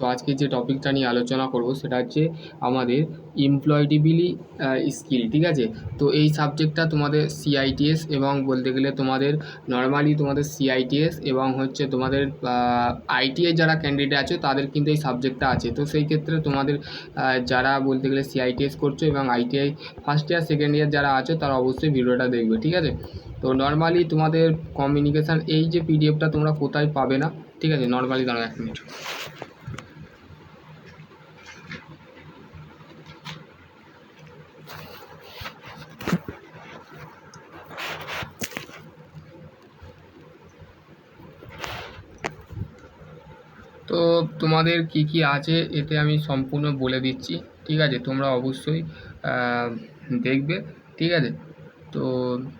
তো আজকে যে টপিকটা নিয়ে আলোচনা করব সেটা হচ্ছে আমাদের এমপ্লয়েবিলি স্কিল, ঠিক আছে। তো এই সাবজেক্টটা তোমাদের সিআইটিএস এবং বলতে গেলে তোমাদের নর্মালি তোমাদের সিআইটিএস এবং হচ্ছে তোমাদের আইটিআই যারা ক্যান্ডিডেট আছে তাদের কিন্তু এই সাবজেক্টটা আছে। তো সেই ক্ষেত্রে তোমাদের যারা বলতে গেলে সিআইটিএস করছো এবং ITI first year second year যারা আছো তারা অবশ্যই ভিডিওটা দেখবে, ঠিক আছে। তো নর্মালি তোমাদের কমিউনিকেশান এই যে পিডিএফটা তোমরা কোথায় পাবে না, ঠিক আছে। নর্মালি দাঁড়াও 1 মিনিট। তো তোমাদের কি কি আছে এতে আমি সম্পূর্ণ বলে দিচ্ছি, ঠিক আছে। তোমরা অবশ্যই দেখবে, ঠিক আছে। তো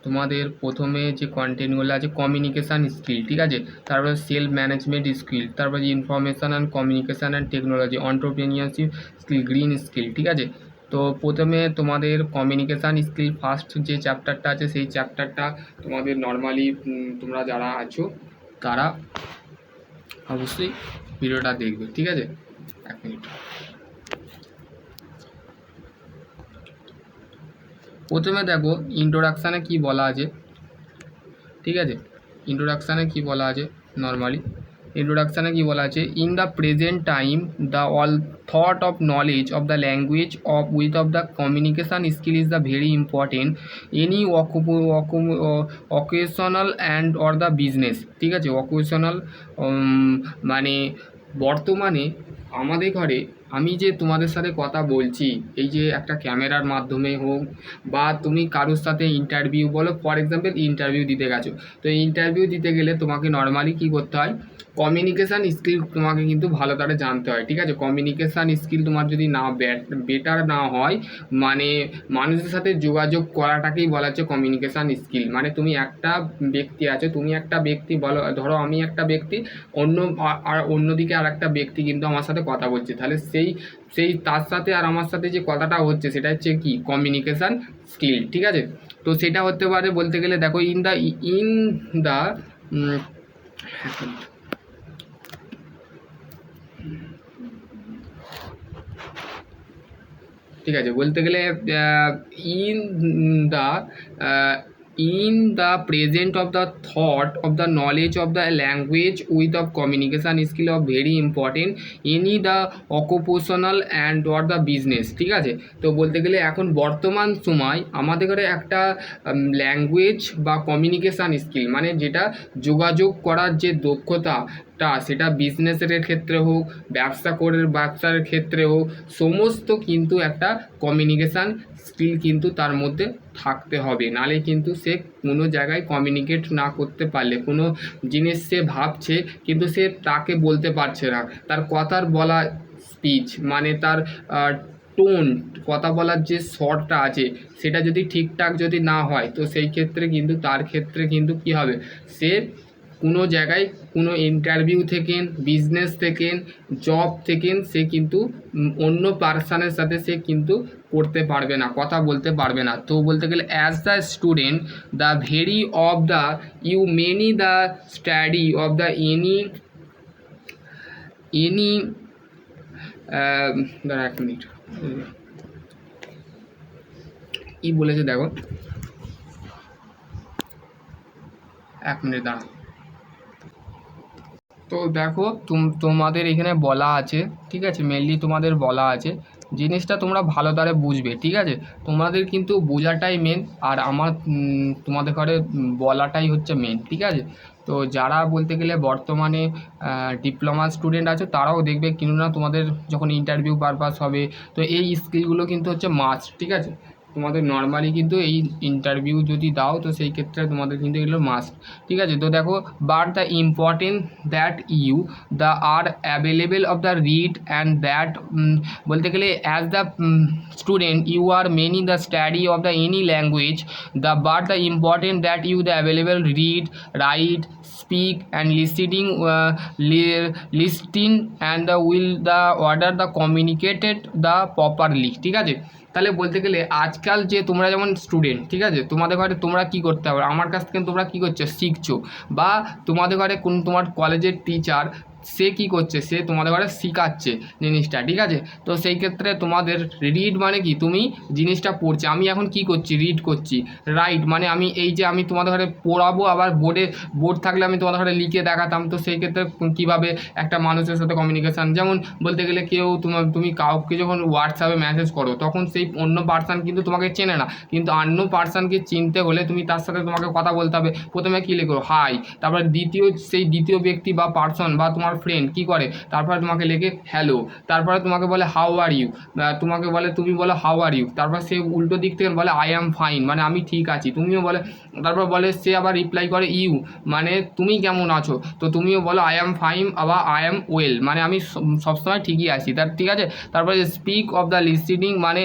তোমাদের প্রথমে যে কন্টেন্টগুলো আছে কমিউনিকেশান স্কিল, ঠিক আছে। তারপরে সেলফ ম্যানেজমেন্ট স্কিল, তারপরে information and communication and technology, entrepreneurship skill, green skill, ঠিক আছে। তো প্রথমে তোমাদের কমিউনিকেশান স্কিল ফার্স্ট যে চ্যাপ্টারটা আছে সেই চ্যাপ্টারটা তোমাদের নর্মালি তোমরা যারা আছো তারা অবশ্যই ভিডিওটা দেখবে, ঠিক আছে। 1 মিনিট। প্রথমে দেখো ইন্ট্রোডাকশানে কি বলা আছে, ঠিক আছে। ইন্ট্রোডাকশানে কি বলা আছে নর্মালি ইন্ট্রোডাকশানে কি বলা আছে, in the present time the all thought of knowledge of the language of with of the communication skill is the very important any occasional and or the business, ঠিক আছে। অকেশনাল মানে বর্তমানে আমাদের ঘরে আমি যে তোমাদের সাথে কথা বলছি, এই যে একটা ক্যামেরার মাধ্যমে হোক বা তুমি কারোর সাথে ইন্টারভিউ বলো, ফর এক্সাম্পল ইন্টারভিউ দিতে গেছো। তো ইন্টারভিউ দিতে গেলে তোমাকে নর্মালি কী করতে হয়, কমিউনিকেশান স্কিল তোমাকে কিন্তু ভালো করে জানতে হয়, ঠিক আছে। কমিউনিকেশান স্কিল তোমার যদি না বেটার না হয়, মানে মানুষের সাথে যোগাযোগ করাটাকেই বলা হচ্ছে কমিউনিকেশান স্কিল। মানে তুমি একটা ব্যক্তি আছো, তুমি একটা ব্যক্তি বলো, ধরো আমি একটা ব্যক্তি, অন্যদিকে আর একটা ব্যক্তি কিন্তু আমার সাথে কথা বলছে, তাহলে সেই তার সাথে আর আমার সাথে যে কথাটা হচ্ছে সেটা হচ্ছে কি কমিউনিকেশান স্কিল, ঠিক আছে। তো সেটা হতে পারে বলতে গেলে দেখো ইন দ্য ঠিক আছে, বলতে গেলে in the present of the thought of the knowledge of the language with of communication skill of very important any the occupational and or the business, ঠিক আছে। তো বলতে গেলে এখন বর্তমান সময় আমাদের ঘরে একটা ল্যাঙ্গুয়েজ বা কমিউনিকেশান স্কিল মানে যেটা যোগাযোগ করার যে দক্ষতা সেটা বিজনেসের ক্ষেত্রে হোক, ব্যবসার ক্ষেত্রে হোক, সমস্ত কিন্তু একটা কমিউনিকেশান স্কিল কিন্তু তার মধ্যে থাকতে হবে। নালে কিন্তু সে কোনো জায়গায় কমিউনিকেট না করতে পারলে, কোনো জিনিস সে ভাবছে কিন্তু সে তাকে বলতে পারছে না, তার কথার বলা স্পিচ মানে তার টোন, কথা বলার যে স্বরটা আছে সেটা যদি ঠিকঠাক যদি না হয়, তো সেই ক্ষেত্রে কিন্তু তার ক্ষেত্রে কিন্তু কী হবে, সে কোনো জায়গায় কোনো ইন্টারভিউ থেকেন, বিজনেস থেকেন, জব থেকেন সে কিন্তু অন্য পার্সনের সাথে সে কিন্তু করতে পারবে না, কথা বলতে পারবে না। তো বলতে গেলে as the student the very of the you many the study of the any 1 minute কি বলেছে দেখো, 1 মিনিট দাঁড়াও। তো দেখো তোমাদের এখানে বলা আছে, ঠিক আছে, মেনলি তোমাদের বলা আছে জিনিসটা তোমরা ভালো দ্বারে বুঝবে, ঠিক আছে। তোমাদের কিন্তু বোঝাটাই মেন, আর আমার তোমাদের ঘরে বলাটাই হচ্ছে মেন, ঠিক আছে। তো যারা বলতে গেলে বর্তমানে ডিপ্লোমা স্টুডেন্ট আছে তারাও দেখবে, কেননা তোমাদের যখন ইন্টারভিউ পারপাস হবে তো এই স্কিলগুলো কিন্তু হচ্ছে মাস্ট, ঠিক আছে। তোমাদের নর্মালি কিন্তু এই ইন্টারভিউ যদি দাও তো সেই ক্ষেত্রে তোমাদের কিন্তু এগুলো মাস্ট, ঠিক আছে। তো দেখো but the important that you the are available of the read and that বলতে গেলে as the student you are many the study of the any language the but the important that you the available read, right, speak and listening and the will the order the communicated the properly, ঠিক আছে। তাহলে বলতে গেলে আজকাল যে তোমরা যেমন student, ঠিক আছে, তোমাদের ঘরে তোমরা কী করতে হবে, আমার কাছ থেকে তোমরা কী করছো শিখছো, বা তোমাদের ঘরে কোন তোমার কলেজের টিচার সে কি করছে, সে তোমাদের ঘরে শেখাচ্ছে জিনিসটা, ঠিক আছে। তো সেই ক্ষেত্রে তোমাদের রিড মানে কি, তুমি জিনিসটা পড়ছে। আমি এখন কি করছি, রিড করছি। রাইট মানে আমি এই যে আমি তোমাদের ঘরে পড়াবো, আবার বোর্ড থাকলে আমি তোমাদের ঘরে লিখে দেখাতাম। তো সেই ক্ষেত্রে কীভাবে একটা মানুষের সাথে কমিউনিকেশান, যেমন বলতে গেলে কেউ তুমি কাউকে যখন হোয়াটসঅ্যাপে মেসেজ করো, তখন সেই অন্য পার্সন কিন্তু তোমাকে চেনে না, কিন্তু অন্য পার্সনকে চিনতে হলে তুমি তার সাথে তোমাকে কথা বলতে হবে। প্রথমে কী লেখো, হাই, তারপর দ্বিতীয় ব্যক্তি বা পার্সন বা তোমার ফ্রেন্ড কী করে, তারপরে তোমাকে লেখে হ্যালো, তারপরে তোমাকে বলে হাউ আর ইউ, তোমাকে বলে, তুমি বলো হাউ আর ইউ, তারপর সে উল্টো দিক থেকে বলে আই অ্যাম ফাইন, মানে আমি ঠিক আছি, তুমিও বলে, তারপর বলে সে আবার রিপ্লাই করে ইউ, মানে তুমি কেমন আছো, তো তুমিও বলো আই অ্যাম ফাইন, আবার আই অ্যাম ওয়েল, মানে আমি সবসময় ঠিকই আছি, ঠিক আছে। তারপরে স্পিক অফ দ্য লিসেনিং, মানে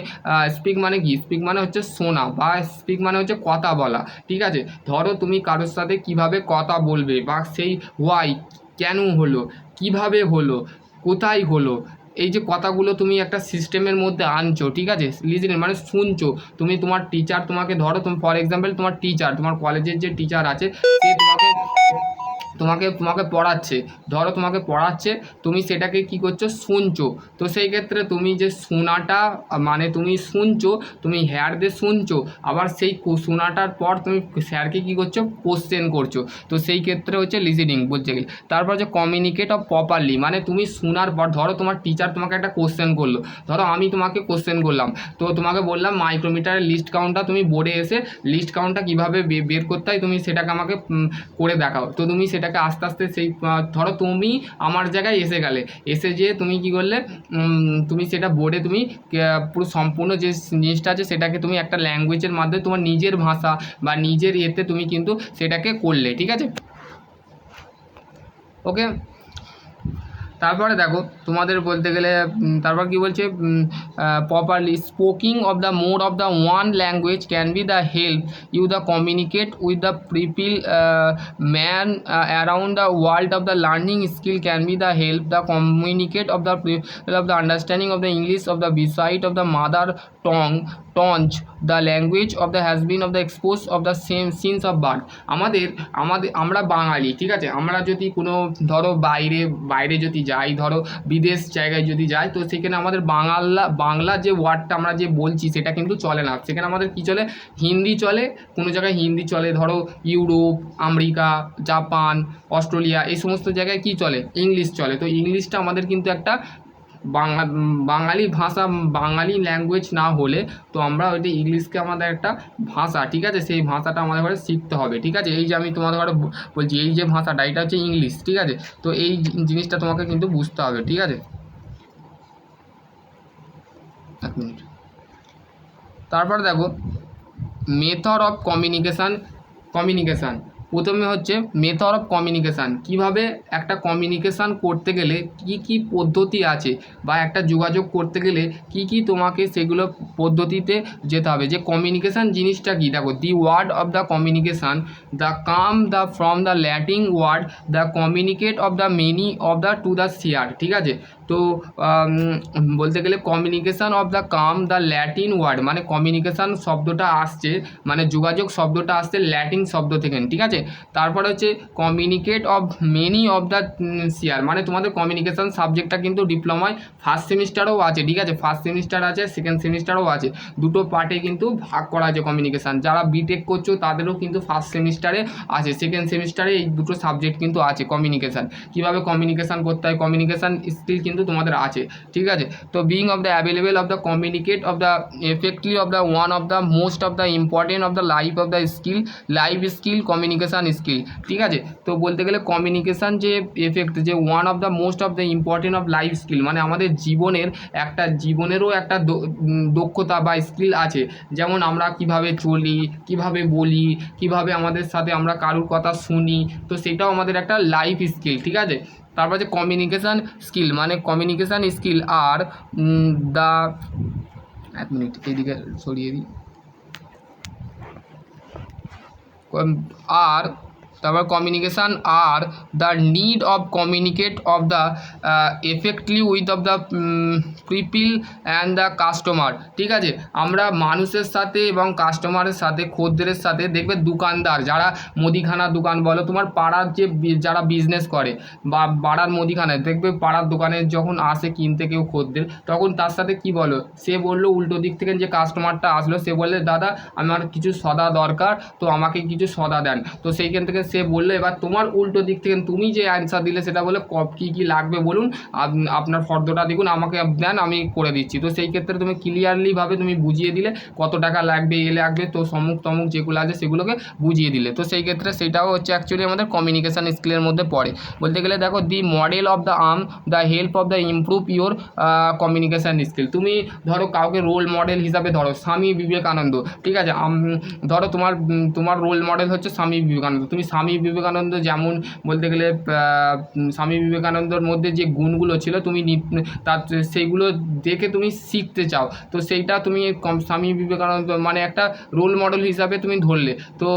স্পিক মানে কি, স্পিক মানে হচ্ছে শোনা, বা স্পিক মানে হচ্ছে কথা বলা, ঠিক আছে। ধরো তুমি কারোর সাথে কিভাবে কথা বলবে, বা সেই ওয়াই, কেন হলো, কিভাবে হলো, কোথায় হলো, এই যে কথাগুলো তুমি একটা সিস্টেমের মধ্যে আনছো, ঠিক আছে। লিসেনিং মানে শুনছো। তুমি তোমার টিচার তোমাকে, ধরো তুমি ফর এক্সাম্পল তোমার টিচার, তোমার কলেজের যে টিচার আছে, সে তোমাকে পড়াচ্ছে, ধরো তোমাকে পড়াচ্ছে, তুমি সেটাকে কি করছো, শুনছো। তো সেই ক্ষেত্রে তুমি যে শোনাটা, মানে তুমি শুনছো, তুমি হেয়ার দিয়ে শুনছো, আবার সেই শোনাটার পর তুমি স্যারকে কি করছো, কোশ্চেন করছো। তো সেই ক্ষেত্রে হচ্ছে লিসেনিং বলতে গেলে। তারপর হচ্ছে কমিউনিকেট অফ প্রপারলি, মানে তুমি শোনার পর, ধরো তোমার টিচার তোমাকে একটা কোশ্চেন করলো, ধরো আমি তোমাকে কোশ্চেন করলাম, তো তোমাকে বললাম মাইক্রোমিটারের লিস্ট কাউন্টটা, তুমি বোর্ডে এসে লিস্ট কাউন্টটা কীভাবে বের করতে হয় তুমি সেটাকে আমাকে করে দেখাও। তো তুমি সেটাকে আস্তে আস্তে সেই, ধরো তুমি আমার জায়গায় এসে গেলে, এসে যেয়ে তুমি কি করলে, তুমি সেটা বোর্ডে তুমি পুরো সম্পূর্ণ যে জিনিসটা আছে সেটাকে তুমি একটা ল্যাঙ্গুয়েজের মাধ্যমে তোমার নিজের ভাষা বা নিজের ইয়েতে তুমি কিন্তু সেটাকে করলে, ঠিক আছে। ওকে, তারপরে দেখো তোমাদের বলতে গেলে তারপর কি বলছে, properly speaking of the mode of the one language can be the help you the communicate with the people man around the world of the learning skill can be the help the communicate of the understanding of the English of the beside of the mother tongue the language of the has been of the expose of the same since of birth. আমরা বাঙালি, ঠিক আছে। আমরা যদি কোনো ধরো বাইরে যদি যাই, ধরো বিদেশ জায়গায় যদি যাই, তো সেখানে আমাদের বাংলা যে ওয়ার্ডটা আমরা যে বলছি সেটা কিন্তু চলে না, সেখানে আমাদের কী চলে, হিন্দি চলে, কোনো জায়গায় হিন্দি চলে, ধরো ইউরোপ, আমেরিকা, জাপান, অস্ট্রেলিয়া, এই সমস্ত জায়গায় কী চলে, ইংলিশ চলে। তো ইংলিশটা আমাদের কিন্তু একটা বাঙালি ভাষা, বাঙালি ল্যাঙ্গুয়েজ না হলে, তো আমরা ওইটা ইংলিশকে আমাদের একটা ভাষা, ঠিক আছে, সেই ভাষাটা আমাদের ঘরে শিখতে হবে, ঠিক আছে। এই যে আমি তোমাদের ঘরে বলছি, এই যে ভাষাটা, এটা হচ্ছে ইংলিশ, ঠিক আছে। তো এই জিনিসটা তোমাকে কিন্তু বুঝতে হবে, ঠিক আছে। এক মিনিট, তারপর দেখো মেথড অফ কমিউনিকেশান। প্রথমে হচ্ছে মেথড অফ কমিউনিকেশান, কীভাবে একটা কমিউনিকেশান করতে গেলে কি কি পদ্ধতি আছে, বা একটা যোগাযোগ করতে গেলে কি কি তোমাকে সেগুলো পদ্ধতিতে যেতে হবে। যে কমিউনিকেশান জিনিসটা কি, দেখো the word of the communication the from the Latin word the communicate of the many of the to the share, ঠিক আছে। তো বলতে গেলে communication of the Latin word, মানে কমিউনিকেশান শব্দটা আসছে, মানে যোগাযোগ শব্দটা আসছে ল্যাটিন শব্দ থেকে, ঠিক আছে। তারপরে হচ্ছে communicate of many of the share, মানে তোমাদের কমিউনিকেশান সাবজেক্টটা কিন্তু ডিপ্লোমায় ফার্স্ট সেমিস্টারও আছে, ঠিক আছে। ফার্স্ট সেমিস্টার আছে, সেকেন্ড সেমিস্টারও আছে, দুটো পার্টে কিন্তু ভাগ করা আছে কমিউনিকেশান। যারা বিটেক করছো তাদেরও কিন্তু ফার্স্ট সেমিস্টারে আছে, সেকেন্ড সেমিস্টারে এই দুটো সাবজেক্ট কিন্তু আছে কমিউনিকেশান। কীভাবে কমিউনিকেশান করতে হয়, কমিউনিকেশান স্কিল কিন্তু তোমাদের আছে, ঠিক আছে। তো being of the available of the communicate of the effectively of the one of the most of the important of the life skill communication skill, ঠিক আছে। তো বলতে গেলে কমিউনিকেশান যে এফেক্ট, যে one of the most of the important of life skill, মানে আমাদের জীবনেরও একটা দক্ষতা বা স্কিল আছে। যেমন আমরা কিভাবে চলি, কিভাবে বলি, কিভাবে আমাদের সাথে আমরা কারুর কথা শুনি, তো সেটাও আমাদের একটা লাইফ স্কিল, ঠিক আছে। তারপর যে কমিউনিকেশান স্কিল, মানে কমিউনিকেশান স্কিল আর দ্য, এক মিনিট এইদিকে সরিয়ে দিই, আর তারপর communication are the need of communicate of the এফেক্টলি with of the people and the customer. ঠিক আছে, আমরা মানুষের সাথে এবং কাস্টমারের সাথে, খদ্দেরের সাথে, দেখবে দোকানদার যারা মুদিখানার দোকান বলো, তোমার পাড়ার যে যারা বিজনেস করে বা পাড়ার মুদিখানায় দেখবে, পাড়ার দোকানে যখন আসে কিনতে কেউ খদ্দের, তখন তার সাথে কি বলো, সে বললো উল্টো দিক থেকে যে কাস্টমারটা আসলো, সে বললে দাদা আমার কিছু সদা দরকার, তো আমাকে কিছু সদা দেন। তো সেইখান থেকে সে বললো, এবার তোমার উল্টো দিক থেকে তুমি যে অ্যান্সার দিলে সেটা বলে কী কী লাগবে বলুন, আপনার ফর্দটা দেখুন, আমাকে দেন, আমি করে দিচ্ছি। তো সেই ক্ষেত্রে তুমি ক্লিয়ারলিভাবে তুমি বুঝিয়ে দিলে কত টাকা লাগবে, লাগবে, তো সমুক তমুক যেগুলো আছে সেগুলোকে বুঝিয়ে দিলে। তো সেই ক্ষেত্রে সেটাও হচ্ছে অ্যাকচুয়ালি আমাদের কমিউনিকেশান স্কিলের মধ্যে পড়ে। বলতে গেলে দেখো, the model of the arm the help of the improve your communication skill. তুমি ধরো কাউকে রোল মডেল হিসাবে ধরো স্বামী বিবেকানন্দ, ঠিক আছে, ধরো তোমার রোল মডেল হচ্ছে স্বামী বিবেকানন্দ। তুমি স্বামী বিবেকানন্দ যেমন বলতে গেলে স্বামী বিবেকানন্দর মধ্যে যে গুণগুলো ছিল তুমি তার সেইগুলো দেখে তুমি শিখতে চাও, তো সেইটা তুমি স্বামী বিবেকানন্দ মানে একটা রোল মডেল হিসাবে তুমি ধরলে। তো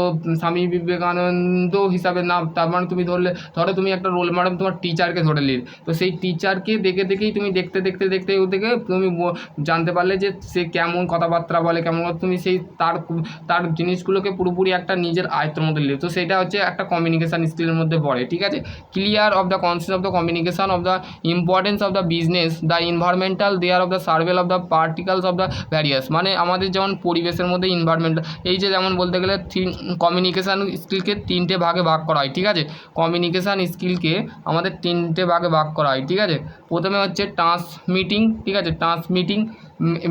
স্বামী বিবেকানন্দ হিসাবে না, তার মানে তুমি ধরলে, ধরো তুমি একটা রোল মডেল তোমার টিচারকে ধরে নিলে, তো সেই টিচারকে দেখে দেখেই তুমি দেখতে তুমি জানতে পারলে যে সে কেমন কথাবার্তা বলে, কেমন, তুমি সেই তার জিনিসগুলোকে পুরোপুরি একটা নিজের আয়ত্তের মধ্যে নিলে। তো সেটা হচ্ছে একটা কমিউনিকেশান স্কিলের মধ্যে পড়ে। ঠিক আছে, clear of the concept of the communication of the importance of the business the environmental there of the survival of the particles of the various. মানে আমাদের যেমন পরিবেশের মধ্যে এনভায়রনমেন্টাল, এই যে যেমন বলতে গেলে কমিউনিকেশান স্কিলকে তিনটে ভাগে ভাগ করা হয়। ঠিক আছে, কমিউনিকেশান স্কিলকে আমাদের তিনটে ভাগে ভাগ করা হয়। ঠিক আছে, প্রথমে হচ্ছে ট্রান্সমিটিং। ঠিক আছে,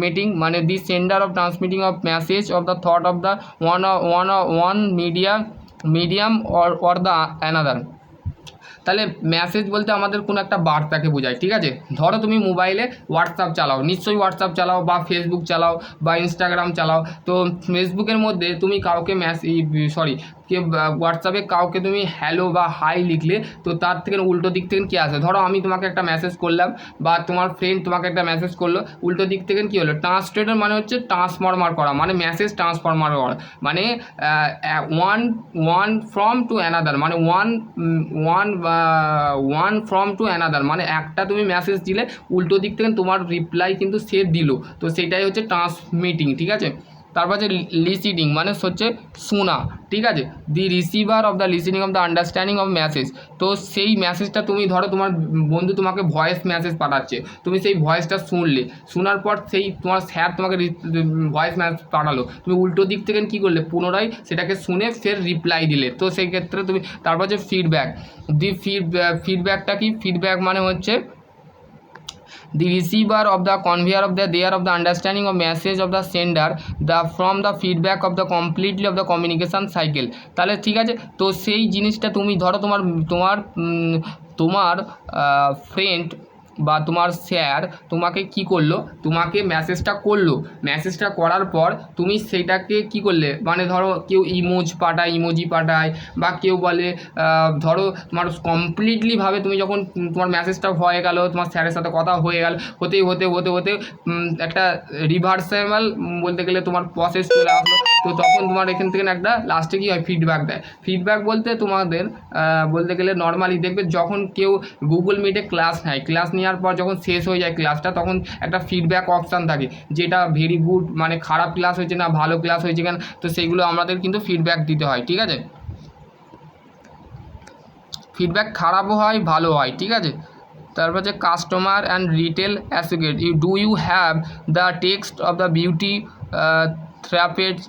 মিটিং মানে the sender of transmitting of message of the thought of the one medium or the another. তাহলে মেসেজ বলতে আমাদের কোনো একটা বার্তাকে বোঝায়। ঠিক আছে, ধরো তুমি মোবাইলে হোয়াটসঅ্যাপ চালাও, নিশ্চয়ই হোয়াটসঅ্যাপ চালাও বা ফেসবুক চালাও বা ইনস্টাগ্রাম চালাও। তো ফেসবুকের মধ্যে তুমি কাউকে হোয়াটসঅ্যাপে কাউকে তুমি হ্যালো বা হাই লিখলে, তো তার থেকে উল্টো দিক থেকে কী আসে, ধরো আমি তোমাকে একটা মেসেজ করলাম বা তোমার ফ্রেন্ড তোমাকে একটা মেসেজ করলো, উল্টো দিক থেকে কী হলো, ট্রান্সলেটর মানে হচ্ছে ট্রান্সফরমার করা, মানে মেসেজ ট্রান্সফরমার করা, মানে ওয়ান ফ্রম টু অ্যানাদার, মানে ওয়ান ফ্রম টু অ্যানাদার, মানে একটা তুমি মেসেজ দিলে উল্টো দিক থেকে তোমার রিপ্লাই কিন্তু সে দিল, তো সেটাই হচ্ছে ট্রান্সমিটিং। ঠিক আছে, তারপর যে লিসিনিং মানে হচ্ছে শোনা। ঠিক আছে, the receiver of the listening of the understanding of message. তো সেই মেসেজটা তুমি ধরো তোমার বন্ধু তোমাকে ভয়েস মেসেজ পাঠাচ্ছে, তুমি সেই ভয়েসটা শুনলে, শোনার পর সেই তোমার স্যার তোমাকে ভয়েস মেসেজ পাঠালো, তুমি উল্টো দিক থেকে কী করলে, পুনরায় সেটাকে শুনে ফের রিপ্লাই দিলে। তো সেই ক্ষেত্রে তুমি, তারপর যে ফিডব্যাক, ফিডব্যাকটা কি, ফিডব্যাক মানে হচ্ছে the receiver of the conveyor of the there of the understanding of message of the sender the from the feedback of the completely of the communication cycle। তাহলে ঠিক আছে, তো সেই জিনিসটা তুমি ধরো তোমার ফ্রেন্ড বা তোমার স্যার তোমাকে কি করলো, তোমাকে মেসেজটা করলো, মেসেজটা করার পর তুমি সেইটাকে কি করলে, মানে ধরো কেউ ইমোজি পাঠায় বা কেউ বলে ধরো তোমার কমপ্লিটলিভাবে তুমি যখন তোমার মেসেজটা হয়ে গেল, তোমার স্যারের সাথে কথা হয়ে গেল, হতে একটা রিভার্সেবল বলতে গেলে তোমার প্রসেস চলে আসলো, তো তখন তোমার এখান থেকে একটা লাস্টে কী হয়, ফিডব্যাক দেয়। ফিডব্যাক বলতে তোমাদের বলতে গেলে নর্মালি দেখবে যখন কেউ গুগল মিটে ক্লাস নেয়, ক্লাস নেওয়ার পর যখন শেষ হয়ে যায় ক্লাসটা, তখন একটা ফিডব্যাক অপশান থাকে, যেটা ভেরি গুড মানে খারাপ ক্লাস হয়েছে না ভালো ক্লাস হয়েছে কেন, তো সেইগুলো আমাদের কিন্তু ফিডব্যাক দিতে হয়। ঠিক আছে, ফিডব্যাক খারাপও হয় ভালো হয়। ঠিক আছে, তারপর হচ্ছে customer and retail associate, you have the text of the beauty therapist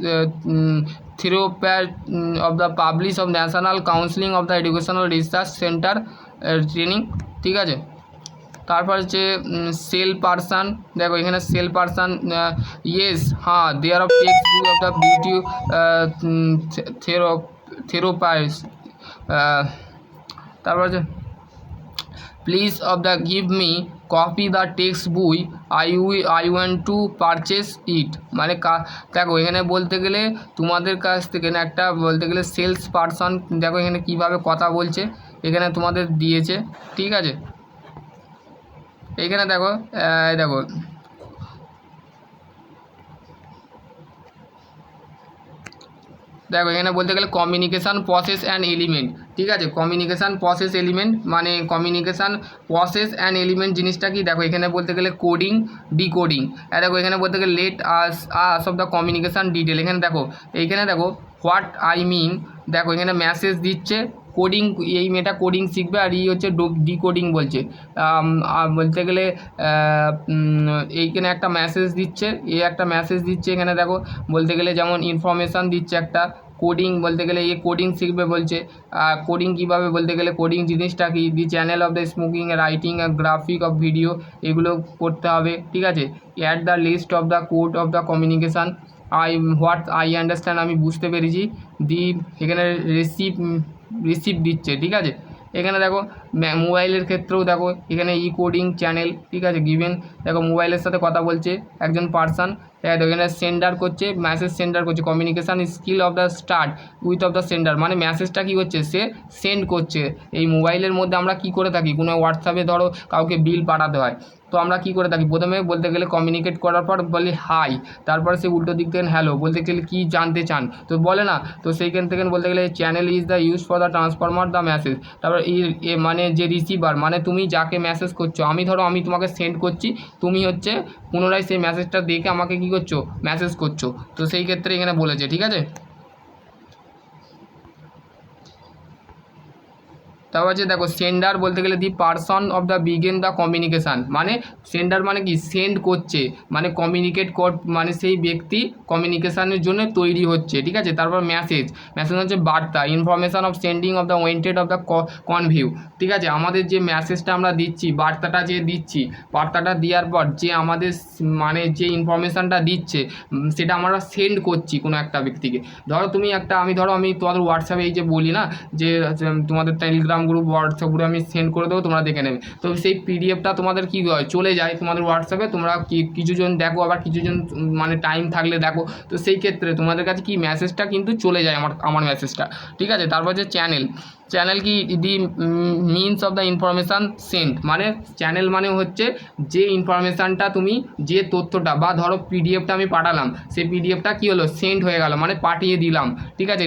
of the publish of national counselling of the educational research centre training. ঠিক আছে, তারপর হচ্ছে সেল পারসন, দেখো এখানে সেল পারসন, ইয়েস হ্যাঁ there of text book of the beauty therapist. তারপর হচ্ছে please of the give me copy the text বই I want to purchase it. মানে দেখো এখানে বলতে গেলে তোমাদের কাছ থেকে একটা বলতে গেলে সেলস পারসন, দেখো এখানে কীভাবে কথা বলছে, এখানে তোমাদের দিয়েছে। ঠিক আছে, এইখানে দেখো দেখো দেখো এখানে বলতে গেলে কমিউনিকেশান প্রসেস অ্যান্ড এলিমেন্ট, ঠিক আছে। কমিউনিকেশান প্রসেস এলিমেন্ট মানে কমিউনিকেশান প্রসেস অ্যান্ড এলিমেন্ট জিনিসটা কি, দেখো এখানে বলতে গেলে কোডিং ডিকোডিং। দেখো এখানে বলতে গেলে let us of the communication detail. এখানে দেখো হোয়াট আই মিন, দেখো এখানে মেসেজ দিচ্ছে, কোডিং, এই মেয়েটা কোডিং শিখবে আর হচ্ছে ডিকোডিং বলছে। বলতে গেলে এইখানে একটা মেসেজ দিচ্ছে, একটা মেসেজ দিচ্ছে এখানে দেখো, বলতে গেলে যেমন ইনফরমেশান দিচ্ছে একটা, কোডিং বলতে গেলে কোডিং শিখবে বলছে। কোডিং কীভাবে বলতে গেলে কোডিং জিনিসটা কি, the channel of the smoking writing graphic of video, এগুলো করতে হবে, ঠিক আছে। At the list of the code of the communication, what I understand, আমি বুঝতে পেরেছি। দি এখানে রিসিভ দিচ্ছে, ঠিক আছে। এখানে দেখো মোবাইলের ক্ষেত্রেও দেখো এখানে কোডিং চ্যানেল, ঠিক আছে, গিভেন। দেখো মোবাইলের সাথে কথা বলছে একজন পার্সন, এখানে সেন্ডার করছে, মেসেজ সেন্ডার করছে, communication skill of the start with of the sender, মানে মেসেজটা কী করছে, সে সেন্ড করছে। এই মোবাইলের মধ্যে আমরা কি করে থাকি, কোনো হোয়াটসঅ্যাপে ধরো কাউকে বিল পাঠাতে হয়, তো আমরা কি করে থাকি, প্রথমে বলতে গেলে কমিউনিকেট করার পর বলি হাই, তারপরে সে উল্টো দিক থেকে হ্যালো, বলতে গেলে কী জানতে চান তো বলে না, তো সেইখান থেকে বলতে গেলে channel is the use for the transformer the message. তারপর মানে যে রিসিভার, মানে তুমি যাকে মেসেজ করছো, আমি তোমাকে সেন্ড করছি, তুমি হচ্ছে পুনরায় সেই মেসেজটা দেখে আমাকে কী করছো, মেসেজ করছো, তো সেই ক্ষেত্রে এখানে বলেছে, ঠিক আছে। তারপর হচ্ছে দেখো সেন্ডার বলতে গেলে the person of the begin the communication, মানে সেন্ডার মানে কি, সেন্ড করছে, মানে কমিউনিকেট মানে সেই ব্যক্তি কমিউনিকেশানের জন্য তৈরি হচ্ছে, ঠিক আছে। তারপর মেসেজ হচ্ছে বার্তা, information of sending of the wanted of the convey, ঠিক আছে। আমাদের যে মেসেজটা আমরা দিচ্ছি, বার্তাটা যে দিচ্ছি, বার্তাটা দেওয়ার পর যে আমাদের মানে যে ইনফরমেশানটা দিচ্ছে সেটা আমরা সেন্ড করছি কোনো একটা ব্যক্তিকে। ধরো আমি তোমাদের হোয়াটসঅ্যাপে এই যে বলি না যে তোমাদের টেলিগ্রাম গ্রুপ, হোয়াটসঅ্যাপ গ্রুপে আমি সেন্ড করে দেবো, তোমরা দেখে নেবে, তো সেই পিডিএফটা তোমাদের কী হয়, চলে যায় তোমাদের হোয়াটসঅ্যাপে, তোমরা কিছুজন দেখো, আবার কিছুজন মানে টাইম থাকলে দেখো, তো সেই ক্ষেত্রে তোমাদের কাছে কি মেসেজটা কিন্তু চলে যায়, আমার মেসেজটা, ঠিক আছে। তারপর যে চ্যানেল কি, the means of the information sent, মানে চ্যানেল মানে হচ্ছে যে ইনফরমেশানটা তুমি, যে তথ্যটা বা ধরো পিডিএফটা আমি পাঠালাম, সেই পিডিএফটা কী হলো, সেন্ড হয়ে গেল, মানে পাঠিয়ে দিলাম, ঠিক আছে।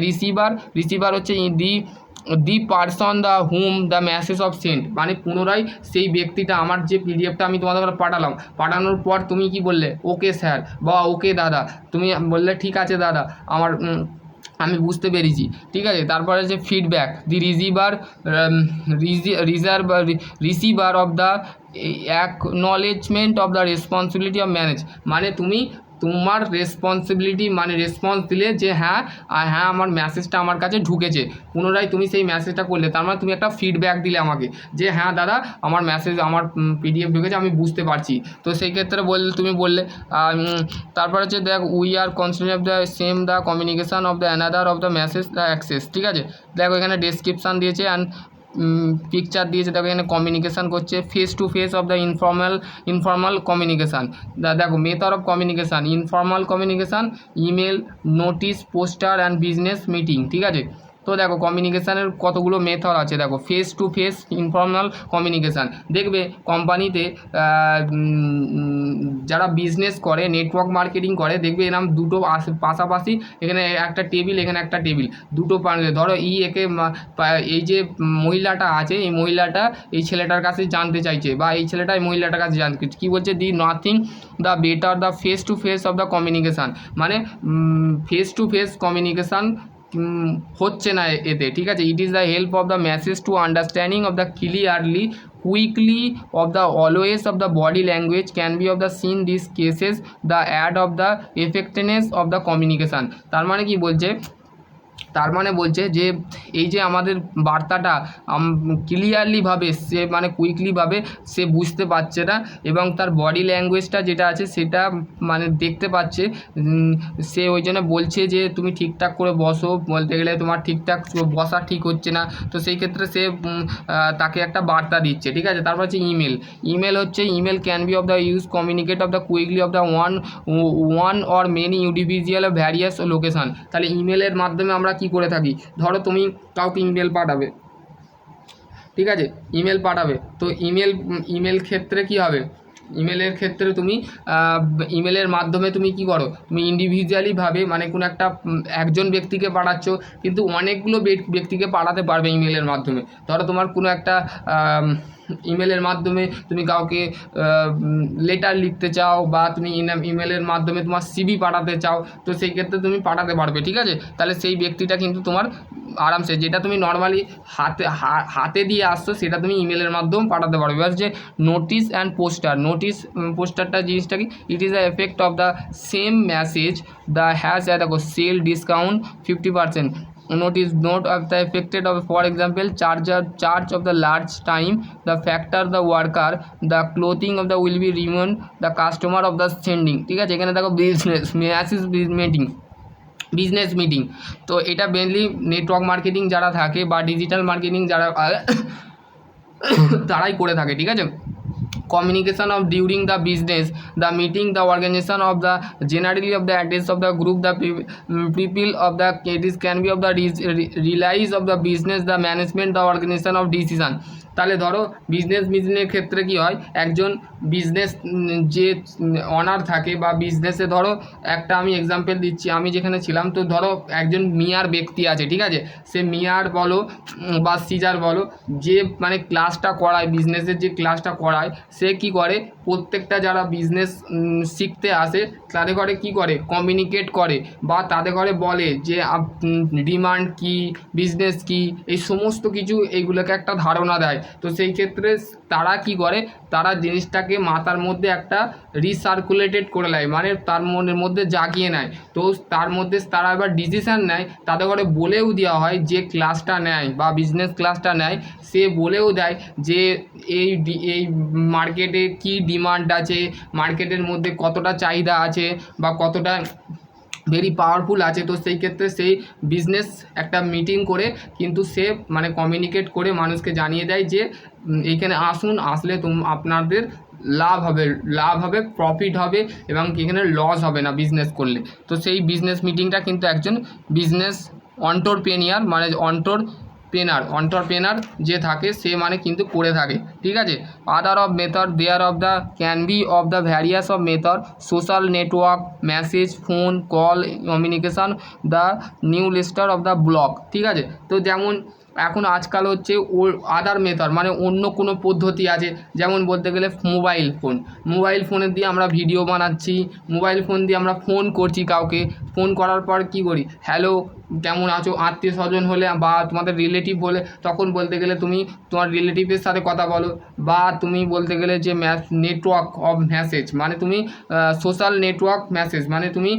রিসিভার হচ্ছে the person the whom the message of sent, মানে পুনরায় সেই ব্যক্তিটা, আমার যে পিডিএফটা আমি তোমাদের পাঠালাম, পাঠানোর পর তুমি কি বললে, ওকে স্যার বা ওকে দাদা, তুমি বললে ঠিক আছে দাদা, আমি বুঝতে পেরেছি, ঠিক আছে। তারপরে যে feedback, the receiver of the acknowledgement of the responsibility of manage, মানে তুমি তোমার রেসপন্সিবিলিটি, মানে রেসপন্স দিলে যে হ্যাঁ আমার মেসেজটা আমার কাছে ঢুকেছে, পুনরায় তুমি সেই মেসেজটা করলে, তার মানে তুমি একটা ফিডব্যাক দিলে আমাকে যে হ্যাঁ দাদা আমার মেসেজ, আমার পিডিএফ ঢুকেছে, আমি বুঝতে পারছি, তো সেই ক্ষেত্রে তুমি বললে। তারপর হচ্ছে দেখ we are consider of the same the communication of the another of the message the access, ঠিক আছে। দেখো এখানে ডেসক্রিপশান দিয়েছে অ্যান্ড পিকচার দিয়েছে, দেখো এখানে কমিউনিকেশান করছে, face to face of the informal communication. দেখো method of communication, informal communication, email, notice, poster and business meeting, ঠিক আছে। তো দেখো কমিউনিকেশানের কতগুলো মেথড আছে, দেখো face to face informal communication, দেখবে কোম্পানিতে যারা বিজনেস করে, নেটওয়ার্ক মার্কেটিং করে, দেখবে এরকম দুটো পাশাপাশি, এখানে একটা টেবিল, এখানে একটা টেবিল, দুটো ধরো এই যে মহিলাটা আছে, এই মহিলাটা এই ছেলেটার কাছে জানতে চাইছে, বা এই ছেলেটা এই মহিলাটার কাছে জানতে কী বলছে, the nothing the better the face to face of the communication, মানে ফেস টু ফেস কমিউনিকেশান হচ্ছে না এতে, ঠিক আছে। It is the help of the message to understanding of the clearly quickly of the always of the body language can be of the seen these cases the add of the effectiveness of the communication, তার মানে কি বলছে, তার মানে বলছে যে এই যে আমাদের বার্তাটা ক্লিয়ারলিভাবে সে, মানে কুইকলিভাবে সে বুঝতে পারছে না, এবং তার বডি ল্যাঙ্গুয়েজটা যেটা আছে সেটা মানে দেখতে পাচ্ছে, সে ওই জন্য বলছে যে তুমি ঠিকঠাক করে বসো, বলতে গেলে তোমার ঠিকঠাক বসা ঠিক হচ্ছে না, তো সেই ক্ষেত্রে সে তাকে একটা বার্তা দিচ্ছে, ঠিক আছে। তারপর হচ্ছে email can be of the use communicate of the quickly of the one or many individual various location, তাহলে ইমেলের মাধ্যমে আমরা কি করে থাকি, ধরো তুমি কাউকে ইমেল পাঠাবে, ঠিক আছে, ইমেল পাঠাবে, তো ইমেল ক্ষেত্রে কি হবে, ইমেলের ক্ষেত্রে তুমি ইমেলের মাধ্যমে তুমি কি করো, তুমি ইন্ডিভিজুয়ালিভাবে মানে কোনো একটা একজন ব্যক্তিকে পাঠাচ্ছ, কিন্তু অনেকগুলো ব্যক্তিকে পাঠাতে পারবে ইমেলের মাধ্যমে। ধরো তোমার কোনো একটা ইমেলের মাধ্যমে তুমি কাউকে লেটার লিখতে চাও, বা তুমি ইমেলের মাধ্যমে তোমার সিভি পাঠাতে চাও, তো সেই ক্ষেত্রে তুমি পাঠাতে পারবে, ঠিক আছে। তাহলে সেই ব্যক্তিটা কিন্তু তোমার আরামসে, যেটা তুমি নর্মালি হাতে দিয়ে আসছো সেটা তুমি ইমেলের মাধ্যমে পাঠাতে পারবে। এবার যে নোটিস অ্যান্ড পোস্টারটা জিনিসটা কি, ইট is the effect of the same message the has দেখো sell discount 50%, note of the affected of, for example, charge of the large time, the factor the worker, the clothing of the will be remain the customer of the sending, ঠিক আছে। এখানে দেখো business meeting, তো এটা mainly network marketing যারা থাকে বা digital marketing যারা তারাই করে থাকে, ঠিক আছে। communication of during the business the meeting, the organization of the generally of the address of the group, the people of the it is can be of the realize of the business, the management, the organization of decision। তাহলে ধরো বিজনেসের ক্ষেত্রে কি হয়, একজন business যে honour থাকে বা বিজনেসে, ধরো একটা আমি এক্সাম্পল দিচ্ছি, আমি যেখানে ছিলাম, তো ধরো একজন মিয়ার ব্যক্তি আছে, ঠিক আছে। সে মিয়ার বলো বা সিজার বলো, যে মানে ক্লাসটা করায়, বিজনেসের যে ক্লাসটা করায়, সে কি করে, প্রত্যেকটা যারা বিজনেস শিখতে আসে তাদের ঘরে কি করে, কমিউনিকেট করে, বা তাদের ঘরে বলে যে ডিমান্ড কি, বিজনেস কি, এই সমস্ত কিছু এইগুলোকে একটা ধারণা দেয়। তো সেই ক্ষেত্রে তারা কি করে, তারা জিনিসটাকে মাথার মধ্যে একটা রিসার্কুলেটেড করে নেয়, মানে তার মনের মধ্যে জাগিয়ে নেয়। তো তার মধ্যে তারা এবার ডিসিশান নেয়, তাদের ঘরে বলেও দেওয়া হয়, যে ক্লাসটা নেয় বা বিজনেস ক্লাসটা নেয় সে বলেও দেয় যে এই মার্কেটে কি ডিমান্ড আছে, মার্কেটের মধ্যে কতটা চাহিদা আছে বা কতটা ভেরি পাওয়ারফুল আছে। তো সেই ক্ষেত্রে সেই বিজনেস একটা মিটিং করে কিন্তু সে মানে কমিউনিকেট করে মানুষকে জানিয়ে দেয় যে এইখানে আসুন, আসলে আপনাদের লাভ হবে, প্রফিট হবে, এবং এখানে লস হবে না বিজনেস করলে। তো সেই বিজনেস মিটিংটা কিন্তু একজন বিজনেস অন্টারপ্রেনিয়ার মানে অন্টারপ্রেনার যে থাকে সে মানে কিন্তু করে থাকে, ঠিক আছে। Other of method there of the can be of the various of method, social network, message, phone call, communication, the new lister of the blog, ঠিক আছে। তো যেমন এখন আজকাল হচ্ছে আদার মেথড মানে অন্য কোনো পদ্ধতি আছে, যেমন বলতে গেলে মোবাইল ফোনের দিয়ে আমরা ভিডিও বানাচ্ছি, মোবাইল ফোন দিয়ে আমরা ফোন করছি কাউকে, ফোন করার পর কি করি, হ্যালো কেমন আছো, আত্মীয় স্বজন হলে বা তোমাদের রিলেটিভ হলে তখন বলতে গেলে তুমি তোমার রিলেটিভের সাথে কথা বলো, বা তুমি বলতে গেলে যে নেটওয়ার্ক অফ মেসেজ মানে তুমি সোশ্যাল নেটওয়ার্ক মেসেজ মানে তুমি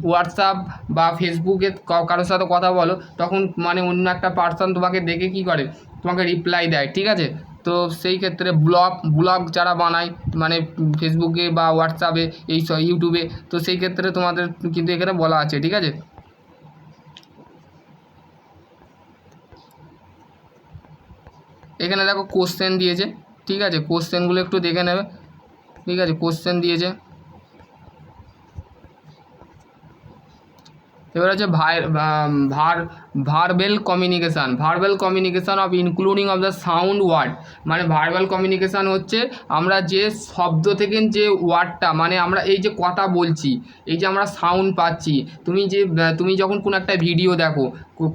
হোয়াটসঅ্যাপ বা ফেসবুকে কারোর সাথে কথা বলো, তখন মানে অন্য একটা পার্সন তোমাকে দেখে কি করে, তোমাকে রিপ্লাই দেয়, ঠিক আছে। তো সেই ক্ষেত্রে ব্লগ যারা বানায় মানে ফেসবুকে বা হোয়াটসঅ্যাপে এই ইউটিউবে, তো সেই ক্ষেত্রে তোমাদের কিন্তু এখানে বলা আছে, ঠিক আছে। এখানে দেখো কোশ্চেন দিয়েছে, ঠিক আছে, কোশ্চেনগুলো একটু দেখে নেবে, ঠিক আছে। কোশ্চেন দিয়েছে, এবার হচ্ছে verbal communication of including of the sound word, মানে ভার্বাল কমিউনিকেশান হচ্ছে আমরা যে শব্দ থেকে যে ওয়ার্ডটা মানে আমরা এই যে কথা বলছি, এই যে আমরা সাউন্ড পাচ্ছি, তুমি যখন কোনো একটা ভিডিও দেখো,